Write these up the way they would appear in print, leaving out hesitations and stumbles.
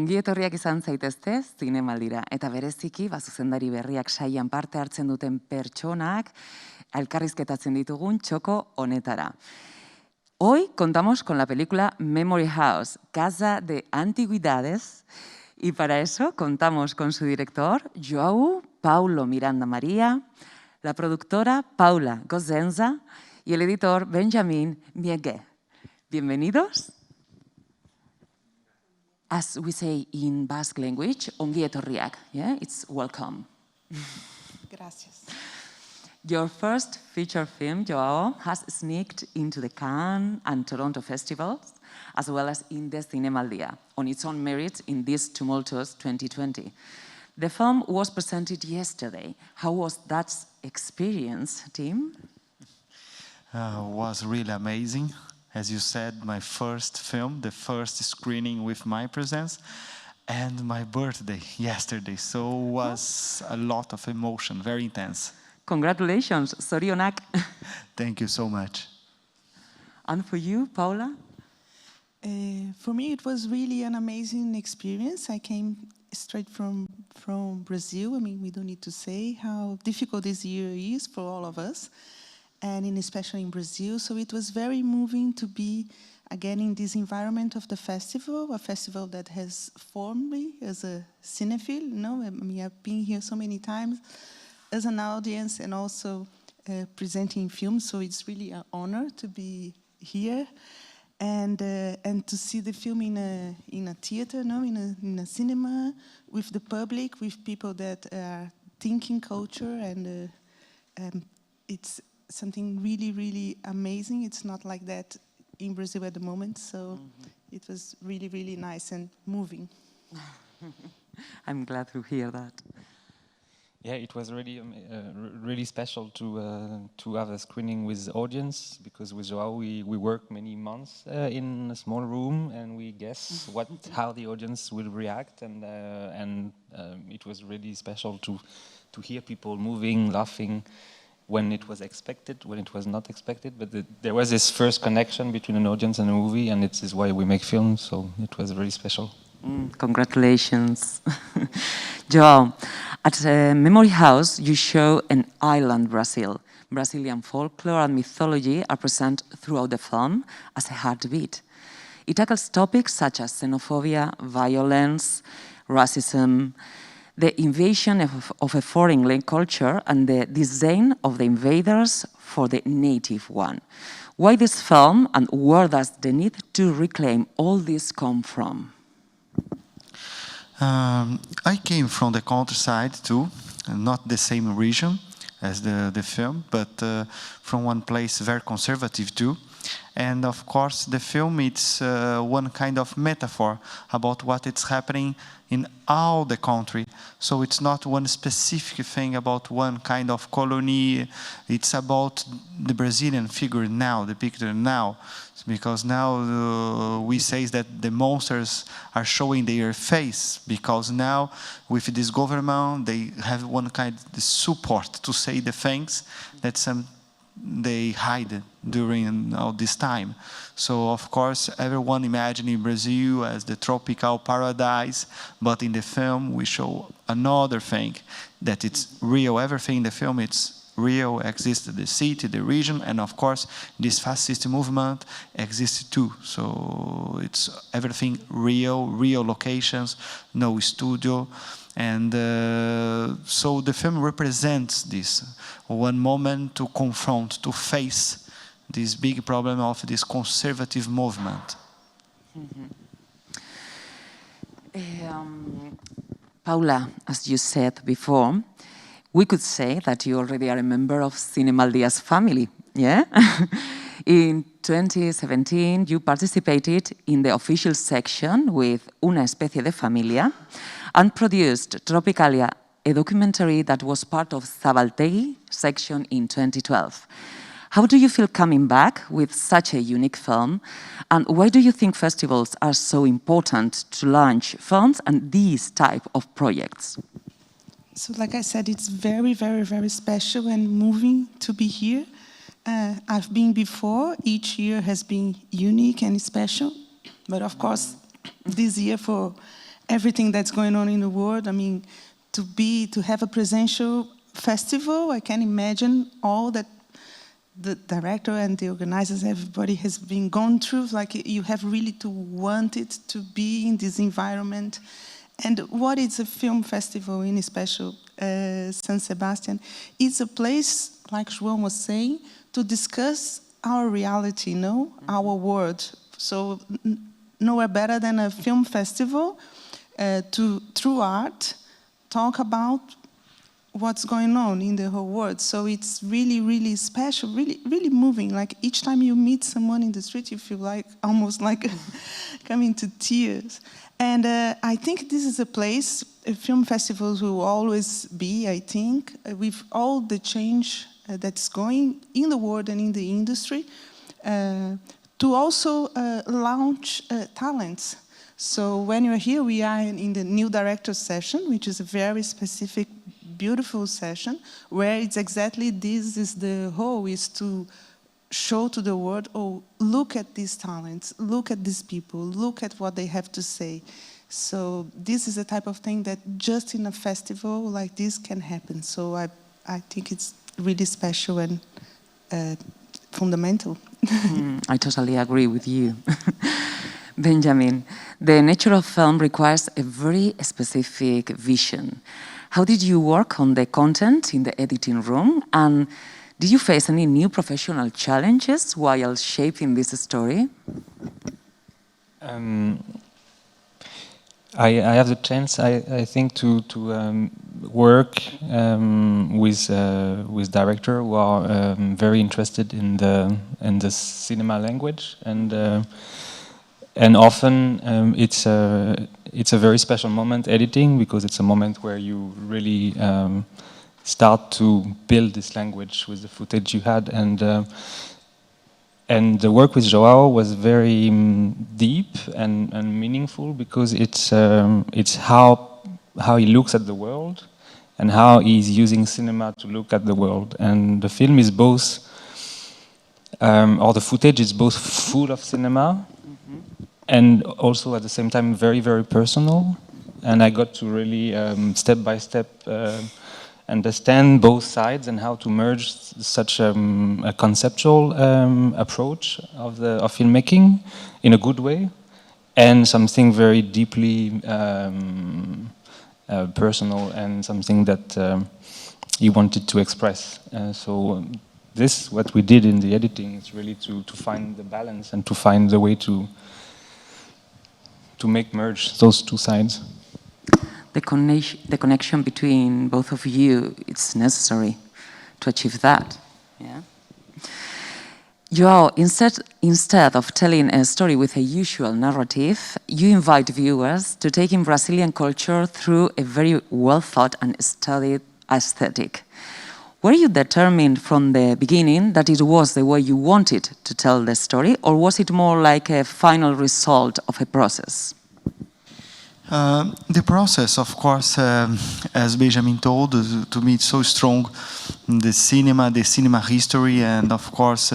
Ongi etorriak izan zaitezte zinemaldira, eta bereziki zuzendari berriak saian parte hartzen duten pertsonak elkarrizketatzen ditugun txoko honetara. Hoy contamos con la película Memory House, Casa de Antigüidades, y para eso contamos con su director, João Paulo Miranda María, la productora Paula Gozenza y el editor Benjamin Miegue. Bienvenidos. As we say in Basque language, ongi etorriak, yeah? It's welcome. Gracias. Your first feature film, Joao, has sneaked into the Cannes and Toronto festivals, as well as in the Cinemaldia, on its own merits in this tumultuous 2020. The film was presented yesterday. How was that experience, Tim? Was really amazing. As you said, my first film, the first screening with my presence, and my birthday yesterday. So was a lot of emotion, very intense. Congratulations, zorionak. Thank you so much. And for you, Paula? For me, it was really an amazing experience. I came straight from Brazil. I mean, we don't need to say how difficult this year is for all of us, and especially in Brazil. So it was very moving to be again in this environment of the festival, a festival that has formed me as a cinephile. I mean, I've been here so many times as an audience and also presenting films. So it's really an honor to be here and to see the film in a theater, in a cinema, with the public, with people that are thinking culture, and it's something really, really amazing. It's not like that in Brazil at the moment, so it was really, really nice and moving. I'm glad to hear that. Yeah, it was really, really special to have a screening with the audience, because with Joao we worked many months in a small room, and we guess how the audience will react, and it was really special to hear people moving, laughing, when it was expected, when it was not expected, but there was this first connection between an audience and a movie, and it is why we make films, so it was really special. Congratulations. Joao, at Memory House you show an island Brazil. Brazilian folklore and mythology are present throughout the film as a heartbeat. It tackles topics such as xenophobia, violence, racism, the invasion of a foreign culture, and the disdain of the invaders for the native one. Why this film, and where does the need to reclaim all this come from? I came from the countryside too, not the same region as the film, but from one place very conservative too. And of course the film, it's one kind of metaphor about what is happening in all the country. So it's not one specific thing about one kind of colony. It's about the Brazilian figure now, the picture now. Because now we say that the monsters are showing their face, because now with this government they have one kind of support to say the things that they hide during all this time. So of course everyone imagining Brazil as the tropical paradise, but in the film we show another thing, that it's real. Everything in the film, it's real, exists the city, the region, and of course this fascist movement exists too. So it's everything real locations, no studio. And so the film represents this one moment to confront, to face this big problem of this conservative movement. Paula, as you said before, we could say that you already are a member of Cinemaldia's family, yeah? In 2017, you participated in the official section with Una especie de familia and produced Tropicalia, a documentary that was part of Zabaltegui section in 2012. How do you feel coming back with such a unique film? And why do you think festivals are so important to launch films and these type of projects? So like I said, it's very, very, very special and moving to be here. I've been before. Each year has been unique and special. But of course, this year for everything that's going on in the world. I mean, to have a presential festival, I can imagine all that the director and the organizers, everybody has been gone through. Like, you have really to want it to be in this environment. And what is a film festival in special San Sebastian? It's a place, like João was saying, to discuss our reality, our world. So nowhere better than a film festival through art, talk about what's going on in the whole world. So it's really, really special, really, really moving. Like, each time you meet someone in the street, you feel like almost like coming to tears. And I think this is a place, film festivals will always be, I think, with all the change that's going in the world and in the industry, to also launch talents. So when you're here, we are in the new director session, which is a very specific, beautiful session, where it's exactly this is the whole, is to show to the world, oh, look at these talents, look at these people, look at what they have to say. So this is the type of thing that just in a festival like this can happen. So I think it's really special and fundamental. I totally agree with you. Benjamin, the nature of film requires a very specific vision. How did you work on the content in the editing room? And did you face any new professional challenges while shaping this story? I have the chance, I think, to work with directors who are very interested in the cinema language, and often it's a very special moment editing, because it's a moment where you really start to build this language with the footage you had, and the work with João was very deep and meaningful, because it's how he looks at the world and how he's using cinema to look at the world. And the film is both, or the footage is both full of cinema, and also at the same time very, very personal. And I got to really step by step understand both sides and how to merge such a conceptual approach of filmmaking in a good way, and something very deeply personal, and something that he wanted to express. So this, what we did in the editing, is really to find the balance and to find the way to make merge those two sides. The connection between both of you, it's necessary to achieve that. Yeah. João, instead of telling a story with a usual narrative, you invite viewers to take in Brazilian culture through a very well thought and studied aesthetic. Were you determined from the beginning that it was the way you wanted to tell the story, or was it more like a final result of a process? The process, of course, as Benjamin told, to me it's so strong, the cinema history, and of course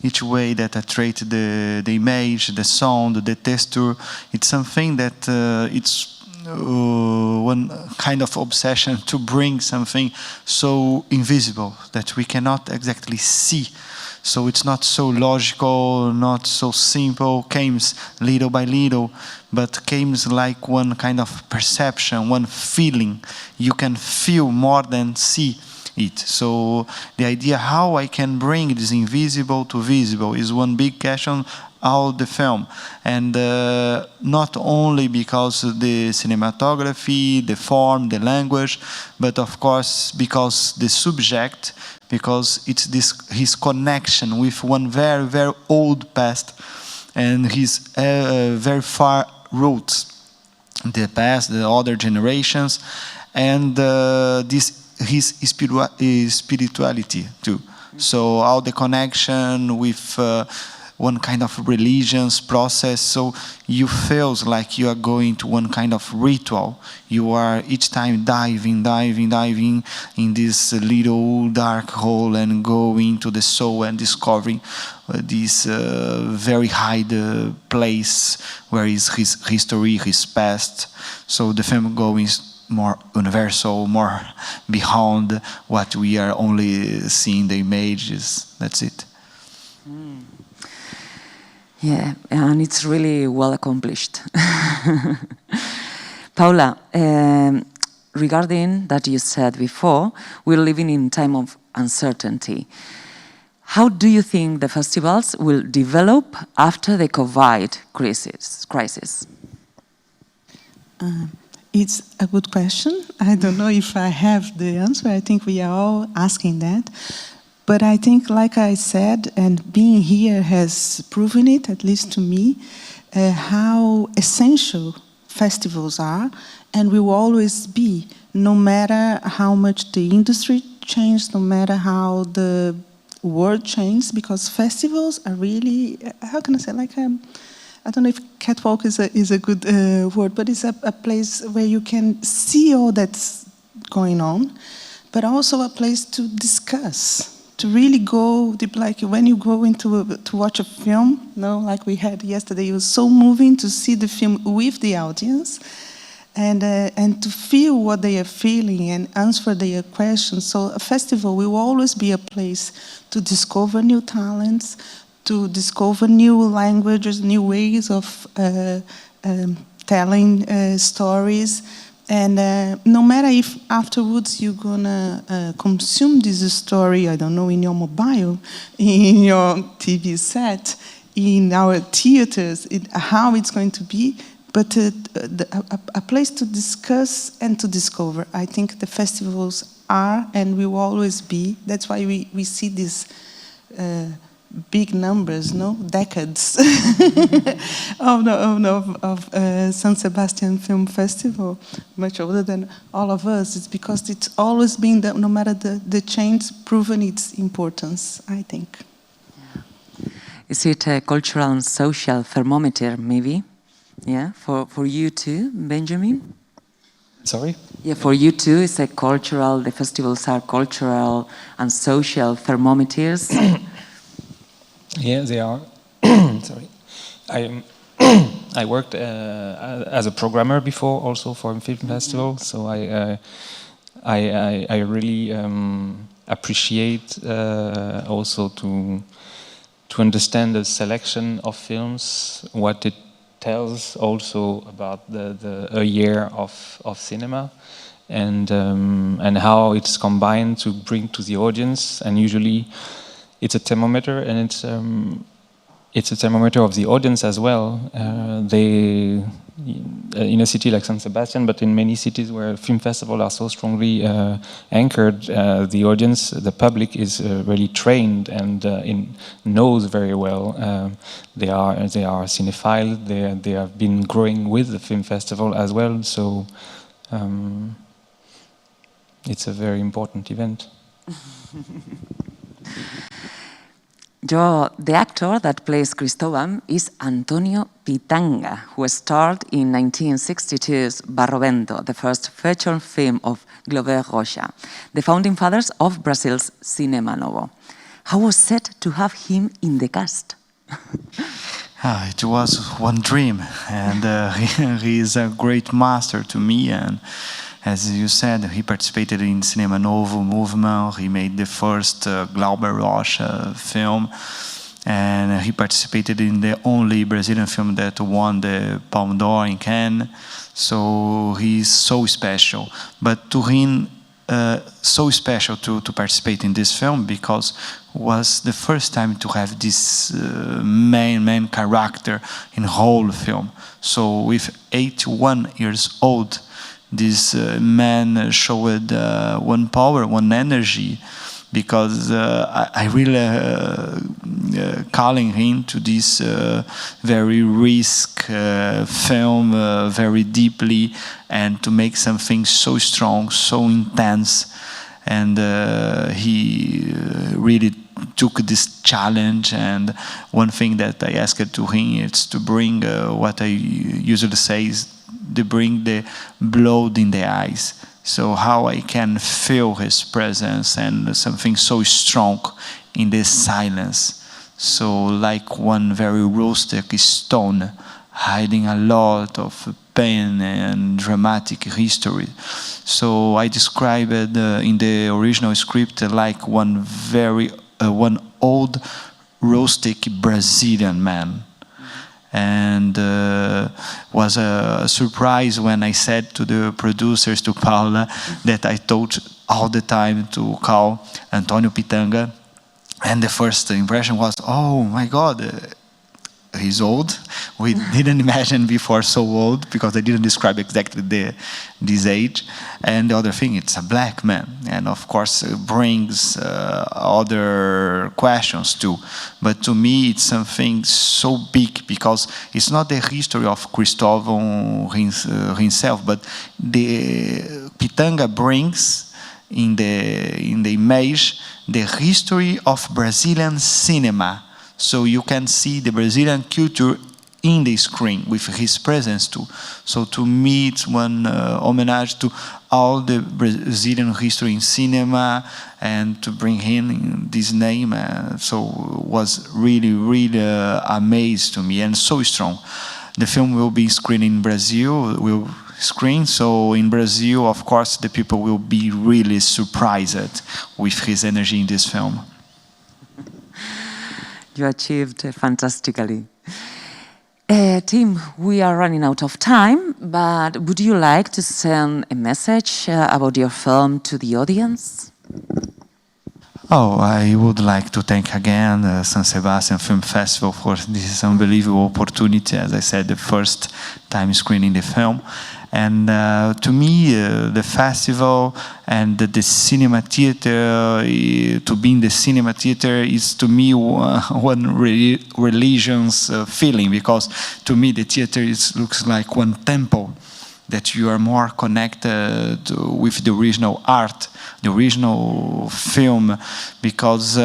each way that I treat the image, the sound, the texture, it's something that it's one kind of obsession to bring something so invisible that we cannot exactly see. So it's not so logical, not so simple, comes little by little, but comes like one kind of perception, one feeling. You can feel more than see it. So the idea how I can bring this invisible to visible is one big question out the film, and not only because of the cinematography, the form, the language, but of course because the subject, because it's his connection with one very, very old past and his very far roots, the past, the other generations, and his spirituality too. So all the connection with one kind of religious process. So you feel like you are going to one kind of ritual. You are each time diving in this little dark hole and going to the soul and discovering this very high place where is his history, his past. So the film goes more universal, more beyond what we are only seeing the images. That's it. Yeah, and it's really well accomplished. Paula, regarding that you said before, we're living in time of uncertainty. How do you think the festivals will develop after the COVID crisis? It's a good question. I don't know if I have the answer. I think we are all asking that. But I think, like I said, and being here has proven it, at least to me, how essential festivals are and will always be, no matter how much the industry changes, no matter how the world changes, because festivals are really, how can I say, like I don't know if catwalk is a good word, but it's a place where you can see all that's going on, but also a place to discuss, to really go deep. Like when you go to watch a film, like we had yesterday, it was so moving to see the film with the audience, and to feel what they are feeling and answer their questions. So a festival will always be a place to discover new talents, to discover new languages, new ways of telling stories. And no matter if afterwards you're gonna consume this story, I don't know, in your mobile, in your TV set, in our theaters, how it's going to be, but a place to discuss and to discover. I think the festivals are and will always be. That's why we see these big numbers, decades of San Sebastian Film Festival, much older than all of us. It's because it's always been that, no matter the change, proven its importance, I think. Is it a cultural and social thermometer, maybe? Yeah, for you too, Benjamin? Sorry? Yeah, for you too, the festivals are cultural and social thermometers. Yeah, they are. Sorry. I worked as a programmer before, also for a film festival, so I really appreciate also to understand the selection of films, what it tells also about a year of cinema, and how it's combined to bring to the audience. And usually it's a thermometer, and it's a thermometer of the audience as well. They, in a city like San Sebastian, but in many cities where film festivals are so strongly anchored, the audience, the public is really trained and knows very well. They are cinephile. They have been growing with the film festival as well. So it's a very important event. The actor that plays Cristóbal is Antonio Pitanga, who starred in 1962's Barrovento, the first feature film of Glover Rocha, the founding fathers of Brazil's Cinema Novo. How was it to have him in the cast? It was one dream, and he is a great master to me. And as you said, he participated in Cinema Novo movement. He made the first Glauber Rocha film, and he participated in the only Brazilian film that won the Palme d'Or in Cannes. So he's so special. But to him, so special to participate in this film, because was the first time to have this main character in whole film. So with 81 years old, this man showed one power, one energy, because I really calling him to this very risk film very deeply, and to make something so strong, so intense, and he really took this challenge, and one thing that I asked to him is to bring what I usually say is to bring the blood in the eyes. So how I can feel his presence and something so strong in the silence. So like one very rustic stone hiding a lot of pain and dramatic history. So I described it in the original script like one old rustic Brazilian man. And was a surprise when I said to the producers, to Paula, that I thought all the time to call Antonio Pitanga. And the first impression was, oh my God, he's old. We didn't imagine before so old, because I didn't describe exactly this age. And the other thing, it's a black man. And of course, it brings other questions too. But to me, it's something so big, because it's not the history of Cristóvão himself, but the Pitanga brings in the image the history of Brazilian cinema. So you can see the Brazilian culture in the screen with his presence too. So to me, it's one homage to all the Brazilian history in cinema, and to bring in this name. So was really, really amazed to me, and so strong. The film will be screened in Brazil, will screen. So in Brazil, of course, the people will be really surprised with his energy in this film. You achieved fantastically. Tim, we are running out of time, but would you like to send a message about your film to the audience? Oh, I would like to thank again San Sebastian Film Festival for this unbelievable opportunity. As I said, the first time screening the film. And to me, the festival and the cinema theater, to be in the cinema theater is to me one religion's feeling, because to me the theater looks like one temple, that you are more connected with the original art, the original film, because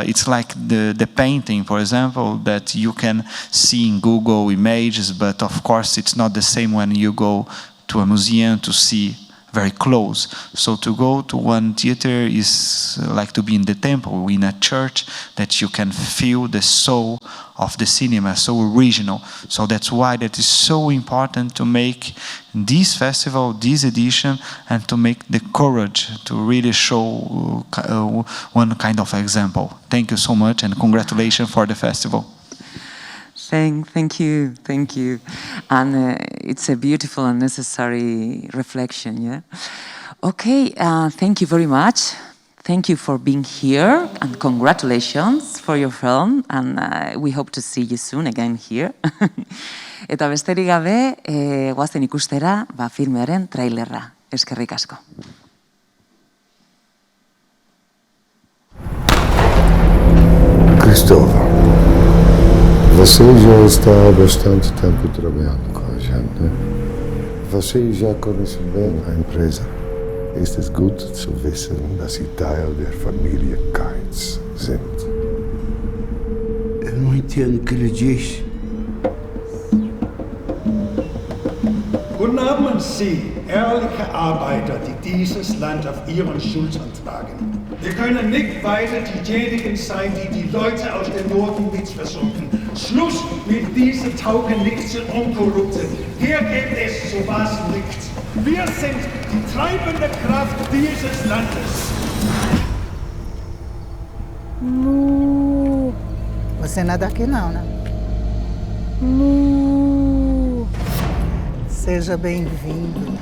it's like the painting, for example, that you can see in Google Images, but of course it's not the same when you go to a museum to see very close. So to go to one theater is like to be in the temple, in a church, that you can feel the soul of the cinema, so original. So that's why that is so important to make this festival, this edition, and to make the courage to really show one kind of example. Thank you so much, and congratulations for the festival. Thank you. And it's a beautiful and necessary reflection, yeah? Okay, thank you very much. Thank you for being here, and congratulations for your film, and we hope to see you soon again here. Eta besterik gabe, goazen ikustera, filmearen trailerra. Eskerrik asko. Cristóvão, você já está há bastante tempo trabalhando com a gente, né? Você já conhece bem a empresa. Ist es gut zu wissen, dass Sie Teil der Familie Keitz sind? Eu não entendo o que ele diz. Guten Abend, Sie, ehrliche Arbeiter, die dieses Land auf Ihren Schultern tragen. Wir können nicht weiter diejenigen sein, die die Leute aus dem Norden mit versuchen. Schluss mit diesen taugenichtsen Unkorrupten. Hier gibt es sowas nicht. Wir sind die treibende Kraft dieses Landes. Você não é daqui não, né? Seja bem-vindo.